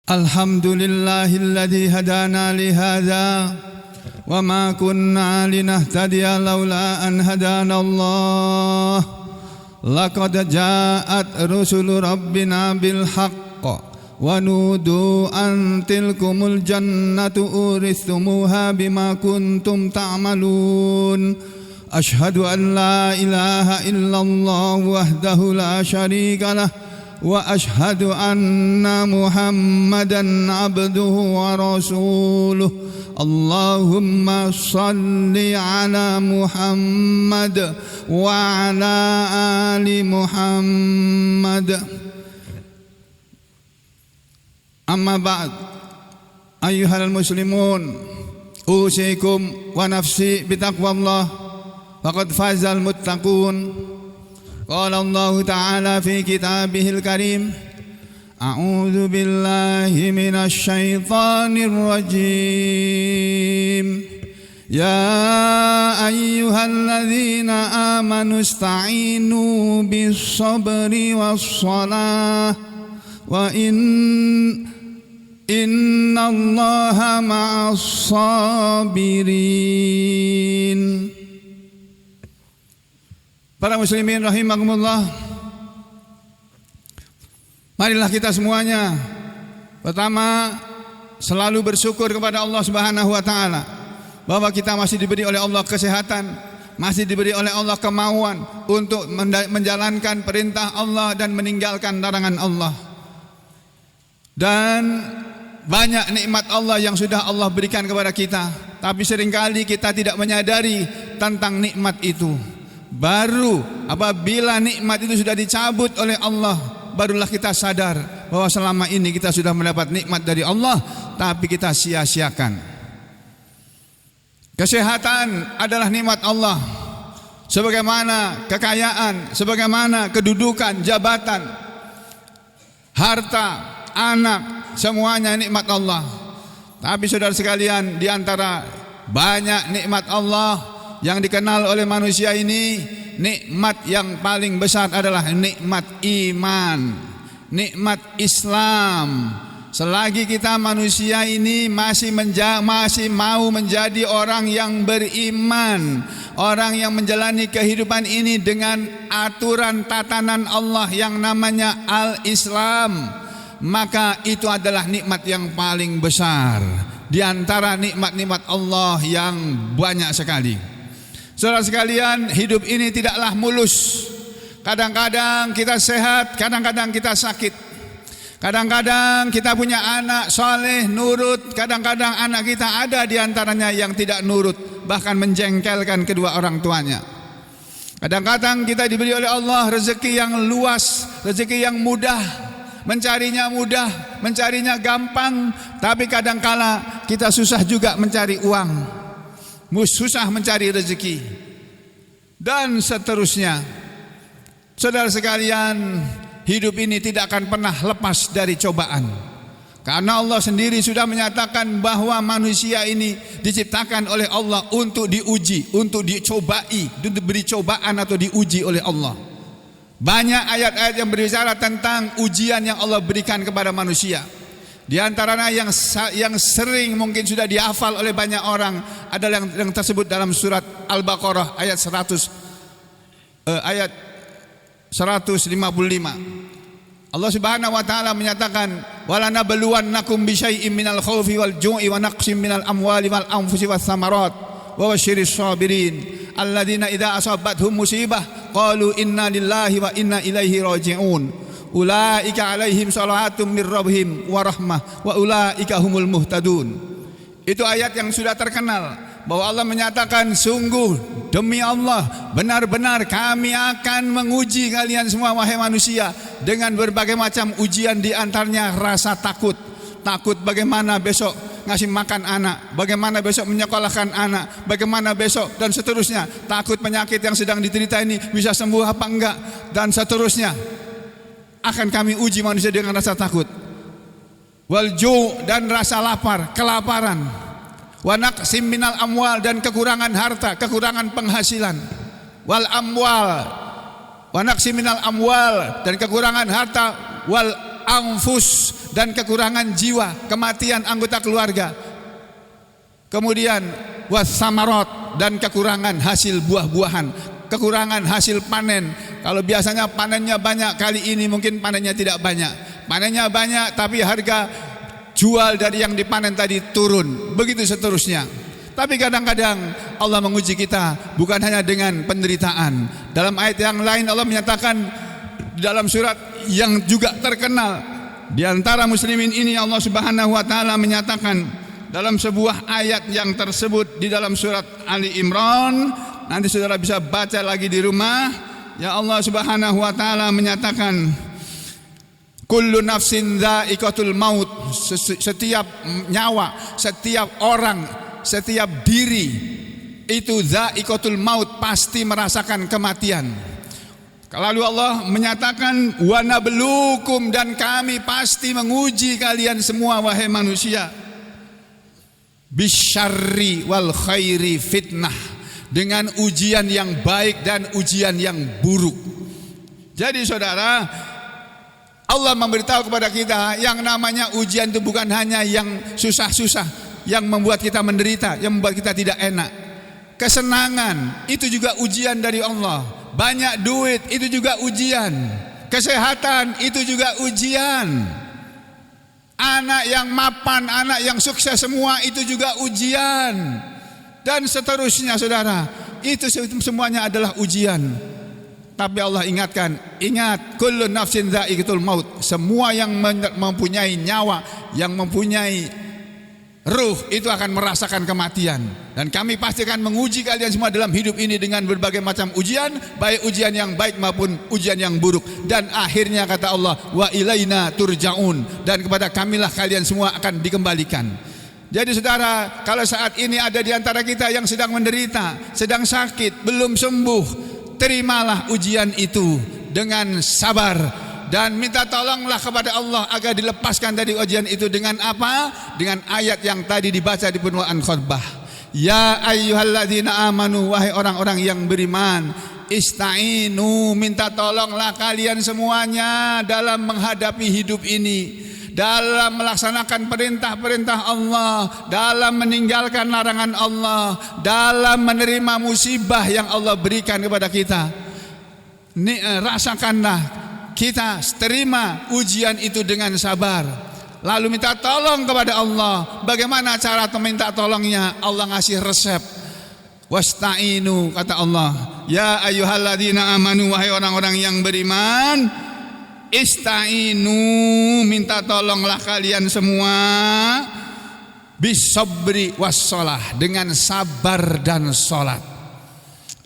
الحمد لله الذي هدانا لهذا وما كنا لنهتدي لولا أن هدانا الله لقد جاءت رسل ربنا بالحق ونودوا أن تلكم الجنة أورثتموها بما كنتم تعملون أشهد أن لا إله إلا الله وحده لا شريك له وأشهد أن محمدا عبده ورسوله اللهم صل على محمد وعلى آل محمد أما بعد أيها المسلمون أوصيكم ونفسي بتقوى الله فقد فاز المتقون قال الله تعالى في كتابه الكريم أعوذ بالله من الشيطان الرجيم يا أيها الذين آمنوا استعينوا بالصبر والصلاة إن الله مع الصابرين. Para muslimin rahimakumullah, marilah kita semuanya pertama selalu bersyukur kepada Allah Subhanahu wa taala bahwa kita masih diberi oleh Allah kesehatan, masih diberi oleh Allah kemauan untuk menjalankan perintah Allah dan meninggalkan larangan Allah. Dan banyak nikmat Allah yang sudah Allah berikan kepada kita, tapi seringkali kita tidak menyadari tentang nikmat itu. Baru apabila nikmat itu sudah dicabut oleh Allah, barulah kita sadar bahwa selama ini kita sudah mendapat nikmat dari Allah, tapi kita sia-siakan. Kesehatan adalah nikmat Allah, sebagaimana kekayaan, sebagaimana kedudukan, jabatan, harta, anak, semuanya nikmat Allah. Tapi saudara sekalian, di antara banyak nikmat Allah yang dikenal oleh manusia ini, nikmat yang paling besar adalah nikmat iman, nikmat Islam. Selagi kita manusia ini masih mau menjadi orang yang beriman, orang yang menjalani kehidupan ini dengan aturan tatanan Allah yang namanya Al-Islam, maka itu adalah nikmat yang paling besar di antara nikmat-nikmat Allah yang banyak sekali. Saudara sekalian, hidup ini tidaklah mulus. Kadang-kadang kita sehat, kadang-kadang kita sakit. Kadang-kadang kita punya anak soleh, nurut. Kadang-kadang anak kita ada di antaranya yang tidak nurut, bahkan menjengkelkan kedua orang tuanya. Kadang-kadang kita diberi oleh Allah rezeki yang luas, rezeki yang mudah, mencarinya mudah, mencarinya gampang. Tapi kadang-kala kita susah juga mencari uang, susah mencari rezeki, dan seterusnya. Saudara sekalian, hidup ini tidak akan pernah lepas dari cobaan, karena Allah sendiri sudah menyatakan bahwa manusia ini diciptakan oleh Allah untuk diuji, untuk dicobai, untuk diberi cobaan atau diuji oleh Allah. Banyak ayat-ayat yang berbicara tentang ujian yang Allah berikan kepada manusia. Di antaranya yang sering mungkin sudah dihafal oleh banyak orang adalah yang tersebut dalam surat Al-Baqarah ayat 155. Allah Subhanahu wa taala menyatakan, "Walanabluwannakum bisyai'im minal khaufi wal ju'i wa naqsim minal amwali wal anfusi was samarat wa basyiris sabirin alladzina idza asabathum musibah qalu inna lillahi wa inna ilaihi raji'un." Ulaika alaihim salawatum mir rabbihim wa rahmah wa ulaika humul muhtadun. Itu ayat yang sudah terkenal bahwa Allah menyatakan, sungguh demi Allah benar-benar kami akan menguji kalian semua wahai manusia dengan berbagai macam ujian, di antaranya rasa takut. Takut bagaimana besok ngasih makan anak, bagaimana besok menyekolahkan anak, bagaimana besok, dan seterusnya. Takut penyakit yang sedang diderita ini bisa sembuh apa enggak, dan seterusnya. Akan kami uji manusia dengan rasa takut, walju, dan rasa lapar, kelaparan, wa naqsim minal amwal, dan kekurangan harta, kekurangan penghasilan, wal amwal, wa naqsim minal amwal, dan kekurangan harta, wal anfus, dan kekurangan jiwa, kematian anggota keluarga. Kemudian wasamarot, dan kekurangan hasil buah-buahan, kekurangan hasil panen. Kalau biasanya panennya banyak, kali ini mungkin panennya tidak banyak. Panennya banyak tapi harga jual dari yang dipanen tadi turun. Begitu seterusnya. Tapi kadang-kadang Allah menguji kita bukan hanya dengan penderitaan. Dalam ayat yang lain Allah menyatakan dalam surat yang juga terkenal di antara muslimin ini, Allah Subhanahu wa taala menyatakan dalam sebuah ayat yang tersebut di dalam surat Ali Imran. Nanti saudara bisa baca lagi di rumah. Ya, Allah Subhanahu wa taala menyatakan kullu nafsin dha'iqatul maut. Setiap nyawa, setiap orang, setiap diri itu dha'iqatul maut, pasti merasakan kematian. Lalu Allah menyatakan wa nabluukum, dan kami pasti menguji kalian semua wahai manusia, bisyarri wal khairi fitnah, dengan ujian yang baik dan ujian yang buruk. Jadi saudara, Allah memberitahu kepada kita yang namanya ujian itu bukan hanya yang susah-susah, yang membuat kita menderita, yang membuat kita tidak enak. Kesenangan itu juga ujian dari Allah. Banyak duit itu juga ujian. Kesehatan itu juga ujian. Anak yang mapan, anak yang sukses, semua itu juga ujian. Dan seterusnya saudara, itu semuanya adalah ujian. Tapi Allah ingatkan, ingat, kullu nafsin dha'iqatul maut. Semua yang mempunyai nyawa, yang mempunyai ruh, itu akan merasakan kematian. Dan kami pasti akan menguji kalian semua dalam hidup ini dengan berbagai macam ujian, baik ujian yang baik maupun ujian yang buruk. Dan akhirnya kata Allah, wa ilaina turja'un, dan kepada kamilah kalian semua akan dikembalikan. Jadi saudara, kalau saat ini ada di antara kita yang sedang menderita, sedang sakit, belum sembuh, terimalah ujian itu dengan sabar dan minta tolonglah kepada Allah agar dilepaskan dari ujian itu. Dengan apa? Dengan ayat yang tadi dibaca di penuaan khutbah. Ya ayyuhalladzina amanu, wahai orang-orang yang beriman, ista'inu, minta tolonglah kalian semuanya dalam menghadapi hidup ini, dalam melaksanakan perintah-perintah Allah, dalam meninggalkan larangan Allah, dalam menerima musibah yang Allah berikan kepada kita. Rasakanlah, kita terima ujian itu dengan sabar, lalu minta tolong kepada Allah. Bagaimana cara minta tolongnya? Allah ngasih resep. Wasta'inu, kata Allah, ya ayyuhalladzina amanu, wahai orang-orang yang beriman, ista'inu, minta tolonglah kalian semua, bisabri wassalah, dengan sabar dan salat.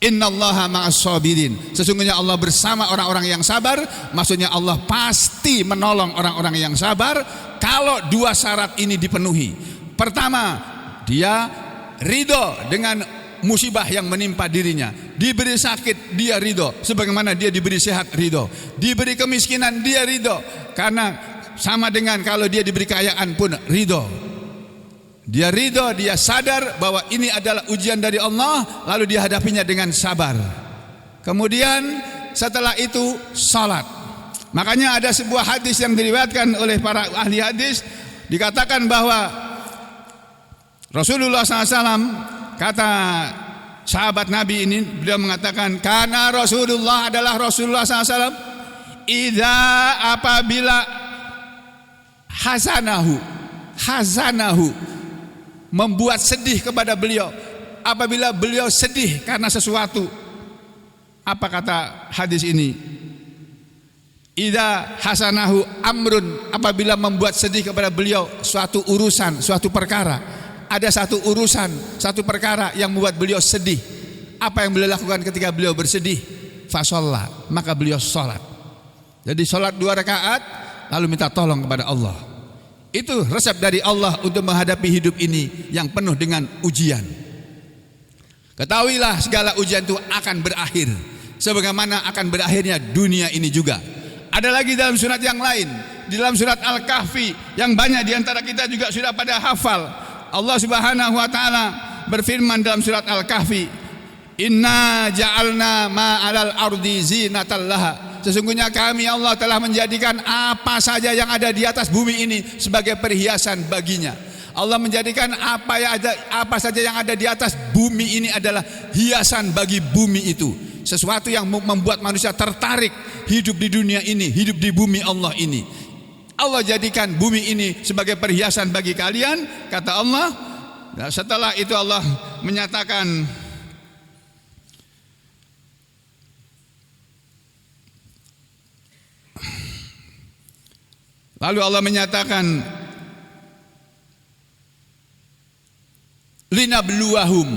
Innallaha ma'as sabirin, sesungguhnya Allah bersama orang-orang yang sabar. Maksudnya Allah pasti menolong orang-orang yang sabar kalau dua syarat ini dipenuhi. Pertama, dia ridho dengan musibah yang menimpa dirinya. Diberi sakit, dia ridho, sebagaimana dia diberi sehat, ridho. Diberi kemiskinan, dia ridho, karena sama dengan kalau dia diberi kekayaan pun ridho. Dia ridho, dia sadar bahwa ini adalah ujian dari Allah, lalu dia hadapinya dengan sabar. Kemudian setelah itu salat. Makanya ada sebuah hadis yang diriwayatkan oleh para ahli hadis, dikatakan bahwa Rasulullah SAW, kata sahabat Nabi ini, beliau mengatakan, karena Rasulullah adalah Rasulullah SAW, idza, apabila hazanahu, membuat sedih kepada beliau, apabila beliau sedih karena sesuatu. Apa kata hadis ini? Idza hasanahu amrun, apabila membuat sedih kepada beliau suatu urusan, suatu perkara. Ada satu urusan, satu perkara yang membuat beliau sedih. Apa yang beliau lakukan ketika beliau bersedih? Fasholat, maka beliau sholat. Jadi sholat 2 rakaat, lalu minta tolong kepada Allah. Itu resep dari Allah untuk menghadapi hidup ini yang penuh dengan ujian. Ketahuilah segala ujian itu akan berakhir, sebagaimana akan berakhirnya dunia ini juga. Ada lagi dalam surat yang lain, di dalam surat Al-Kahfi, yang banyak di antara kita juga sudah pada hafal. Allah Subhanahu wa taala berfirman dalam surat Al-Kahfi, inna ja'alna ma'alal ardi zinatan laha, sesungguhnya kami Allah telah menjadikan apa saja yang ada di atas bumi ini sebagai perhiasan baginya. Allah menjadikan apa saja yang ada di atas bumi ini adalah hiasan bagi bumi itu. Sesuatu yang membuat manusia tertarik hidup di dunia ini, hidup di bumi Allah ini. Allah jadikan bumi ini sebagai perhiasan bagi kalian, kata Allah. Nah, setelah itu Allah menyatakan, lalu Allah menyatakan, linabluwahum,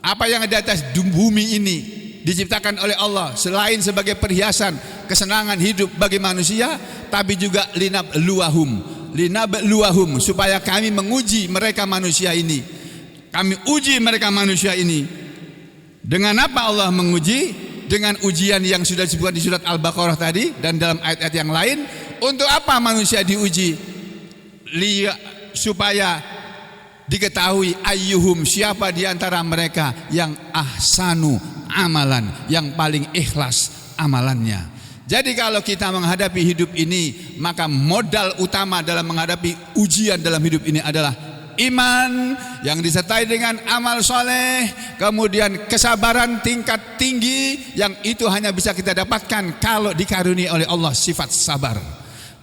apa yang ada di atas bumi ini diciptakan oleh Allah selain sebagai perhiasan kesenangan hidup bagi manusia, tapi juga linabluwahum, supaya kami menguji mereka manusia ini. Kami uji mereka manusia ini. Dengan apa Allah menguji? Dengan ujian yang sudah disebutkan di surat Al-Baqarah tadi dan dalam ayat-ayat yang lain. Untuk apa manusia diuji? Supaya diketahui ayyuhum, siapa di antara mereka yang ahsanu amalan, yang paling ikhlas amalannya. Jadi kalau kita menghadapi hidup ini, maka modal utama dalam menghadapi ujian dalam hidup ini adalah iman yang disertai dengan amal soleh, kemudian kesabaran tingkat tinggi yang itu hanya bisa kita dapatkan kalau dikaruniai oleh Allah sifat sabar.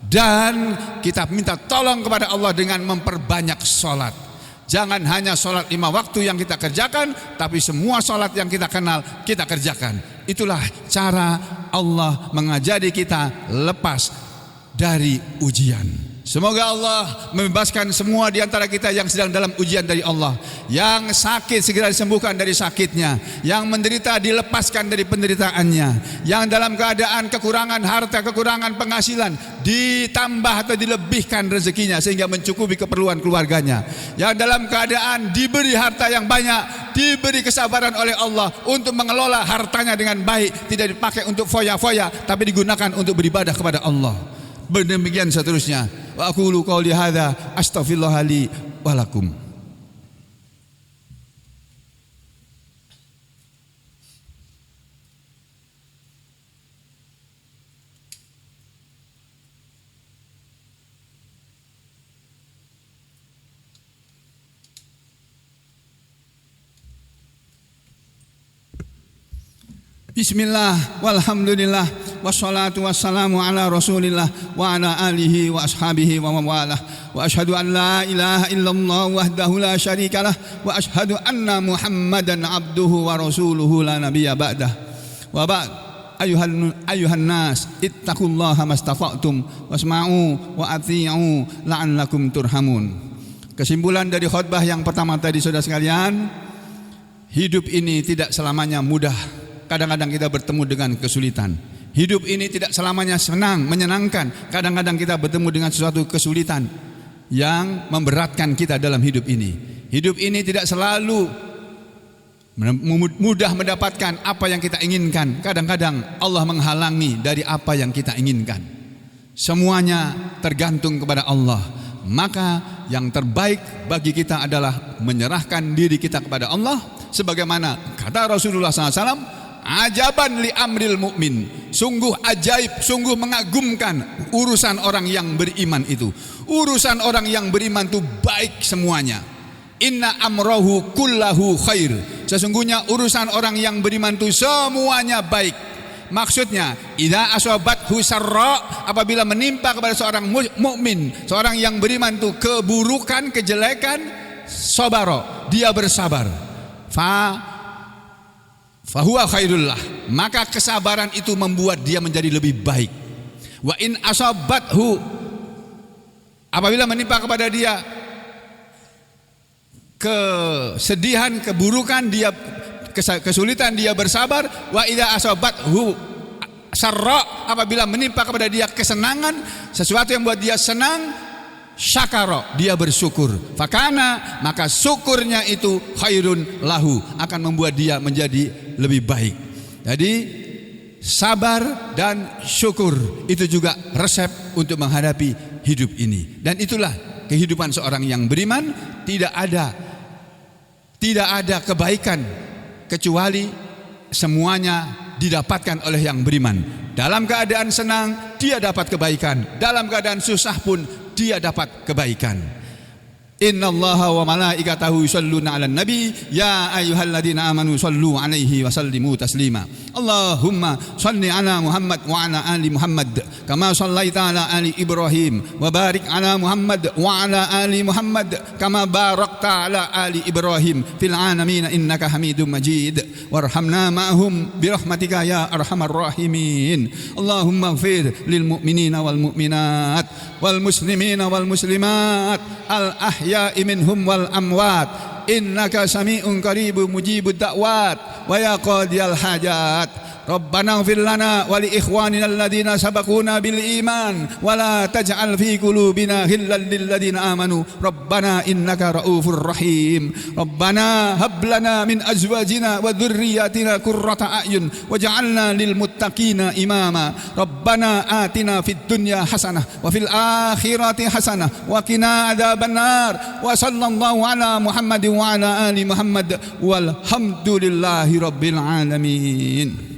Dan kita minta tolong kepada Allah dengan memperbanyak sholat. Jangan hanya sholat 5 waktu yang kita kerjakan, tapi semua sholat yang kita kenal kita kerjakan. Itulah cara Allah mengajari kita lepas dari ujian. Semoga Allah membebaskan semua di antara kita yang sedang dalam ujian dari Allah. Yang sakit segera disembuhkan dari sakitnya, yang menderita dilepaskan dari penderitaannya, yang dalam keadaan kekurangan harta, kekurangan penghasilan, ditambah atau dilebihkan rezekinya sehingga mencukupi keperluan keluarganya, yang dalam keadaan diberi harta yang banyak, diberi kesabaran oleh Allah untuk mengelola hartanya dengan baik, tidak dipakai untuk foya-foya tapi digunakan untuk beribadah kepada Allah. Demikian seterusnya. Wa aqulu qouli hadza astaghfirullah li wa lakum. Bismillah, walhamdulillah, wassalatu wassalamu ala rasulillah wa ala alihi wa ashabihi wa mawalah. Wa ashhadu an la ilaha illallah wahdahu la syarikalah, wa ashhadu anna muhammadan abduhu wa rasuluhu la nabiyya ba'dah. Wa ba'd, ayuhan nas, ittaqullaha mastata'tum wasma'u wa ati'u la'allakum turhamun. Kesimpulan dari khutbah yang pertama tadi, saudara sekalian, hidup ini tidak selamanya mudah. Kadang-kadang kita bertemu dengan kesulitan. Hidup ini tidak selamanya senang, menyenangkan. Kadang-kadang kita bertemu dengan sesuatu kesulitan yang memberatkan kita dalam hidup ini. Hidup ini tidak selalu mudah mendapatkan apa yang kita inginkan. Kadang-kadang Allah menghalangi dari apa yang kita inginkan. Semuanya tergantung kepada Allah. Maka yang terbaik bagi kita adalah menyerahkan diri kita kepada Allah. Sebagaimana kata Rasulullah SAW, ajaban li amril mu'min, sungguh ajaib, sungguh mengagumkan urusan orang yang beriman itu. Urusan orang yang beriman itu baik semuanya. Inna amrohu kullahu khair, sesungguhnya urusan orang yang beriman itu semuanya baik. Maksudnya, idza asabathu sarra, apabila menimpa kepada seorang mukmin, seorang yang beriman itu keburukan, kejelekan, sabara, dia bersabar. Fahuwa khairullah, maka kesabaran itu membuat dia menjadi lebih baik. Wa in asabathu, apabila menimpa kepada dia kesedihan, keburukan, dia kesulitan, dia bersabar. Wa idza asabathu sarra, apabila menimpa kepada dia kesenangan, sesuatu yang buat dia senang, syakara, dia bersyukur. Fakana, maka syukurnya itu khairun lahu, akan membuat dia menjadi lebih baik. Jadi sabar dan syukur itu juga resep untuk menghadapi hidup ini. Dan itulah kehidupan seorang yang beriman. Tidak ada kebaikan kecuali semuanya didapatkan oleh yang beriman. Dalam keadaan senang dia dapat kebaikan, dalam keadaan susah pun dia dapat kebaikan. Innallaha wa malaikatahu yusholluna 'alan nabi ya ayyuhalladzina amanu shallu 'alaihi wa sallimu taslima. Allahumma shalli 'ala Muhammad wa 'ala ali Muhammad kama shallaita 'ala ali Ibrahim wa barik 'ala Muhammad wa 'ala ali Muhammad kama barakta 'ala ali Ibrahim fil 'alamin innaka Hamidum Majid. Warhamna ma'hum bi rahmatika ya arhamar rahimin. Allahumma ighfir lil mu'minina wal mu'minat wal muslimina wal muslimat al ahya'i minhum wal amwat innaka sami'un qaribun mujibud da'wat wa ya qadiyal hajat. Rabbana ighfir lana wa li ikhwanina alladhina sabaquna bil iman wa la taj'al fi qulubina ghillan lil ladzina amanu rabbana innaka raufur rahim. Rabbana hab lana min azwajina wa dhurriyyatina qurrata a'yun waj'alna lil muttaqina imama. Rabbana atina fid dunya hasanah wa fil akhirati hasanah wa qina adzabannar. Wa sallallahu ala Muhammadin wa ala ali Muhammad walhamdulillahi rabbil alamin.